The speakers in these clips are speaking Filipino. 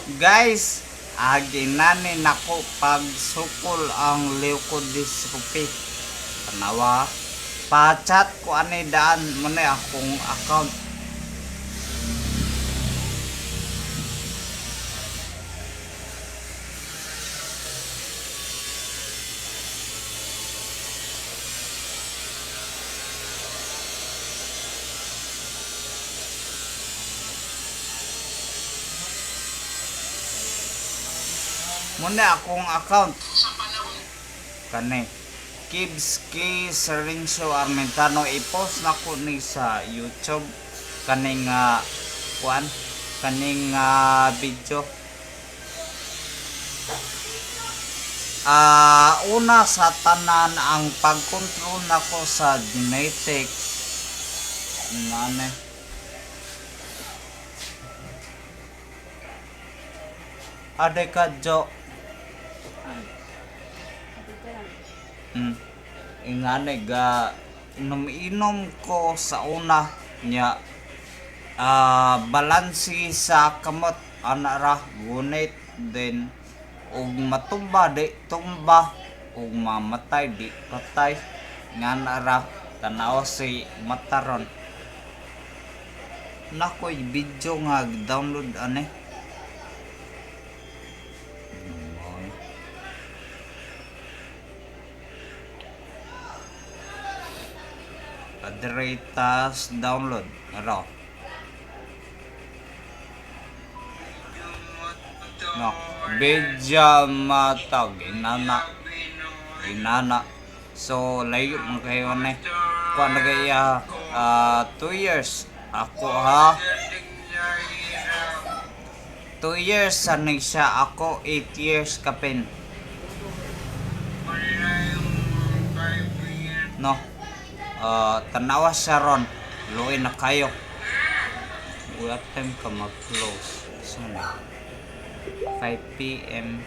Guys, aginani nako pagsukol ang leukodystrophy. Tanawa, pa-chat ko ani daan mo na akong account. Muna akong account kani Kibski Serencio Armentano i-post na ko ni sa YouTube kaning kuan kaning video. Una sa tanan ang pagkontrol nako sa genetics nane ade kadyo ingane ga inom ko sa una nya balansi sa kamot anara gunit then ug matumba di tumba ug mamatay di patay nganara tanaw si mataron nakoy video nga download ane adretas download ano no beja matag inana so layo man kayo ne kuan nagaya 2 years ako ha 2 years sanay siya ako 8 years kapin no tanawa siya ron luwi na kayo what time ka mag-close sana 5 p.m.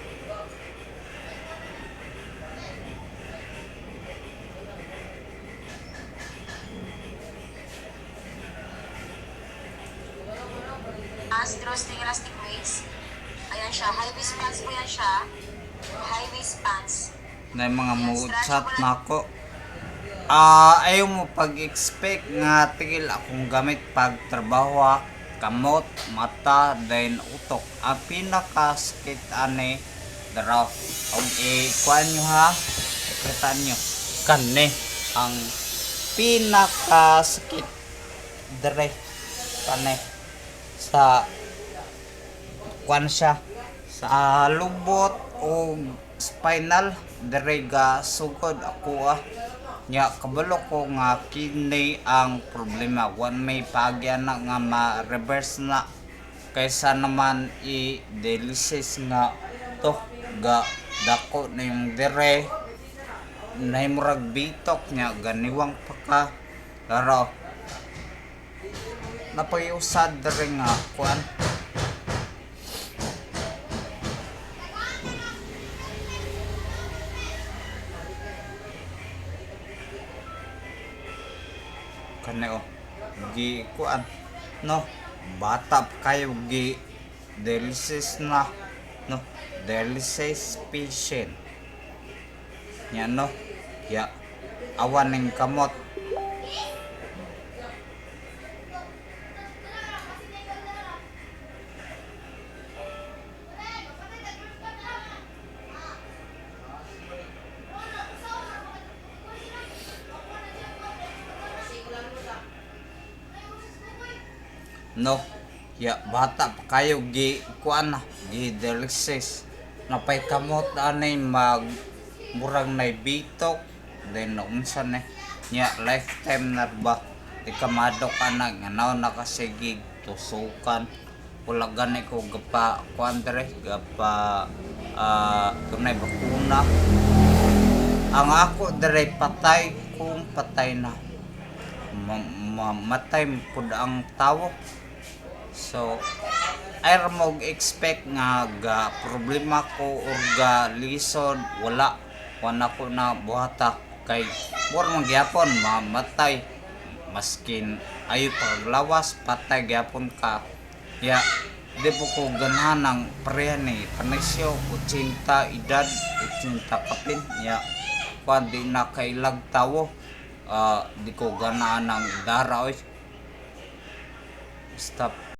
Astros ng elastic waist. Ayan siya, high waist pants po yan siya. High waist pants. na mga muchat na ako ayaw mo pag-expect nga tigil akong gamit pag trabaho kamot, mata, then utok. Ang pinakasakit ane daraw og kuan nyo ha ikita nyo kani ang pinakasakit dire kani sa kuan siya sa lubot o spinal dire ga sugod ako nya kabalo ko nga kini ang problema wan may pagyan na nga ma-reverse na kaysa naman i-dialysis nga to ga dako na yung dire na murag bitok nya ganiwang paka laro napayusad dire nga kuan kani gi kuan no bata pa kayo gi dialysis na no dialysis patient nya no ya awan ning kamot no ya bata pa kayo gi kuan na gi dialysis napay kamot anay mag murag nay bitok then unsa ne nya lifetime na ba di ka madok ana nga naw nakasigig tusukan wala gani ko gapa kuan dire gapa tunay bakuna ang ako dire patay kung patay na mamatay pud ang tawo. So ay mo expect nga ga problema ko or ga lisod wala ko na buhata kay more man gyapon mamatay maskin ayo paglawas patay gyapon ka ya di po ko ganahan ng pareha ni Panisyo, 80 edad, 80 kapin, ya, kung di na kailag tawo, di ko ganahan ng dara, oy. Stop.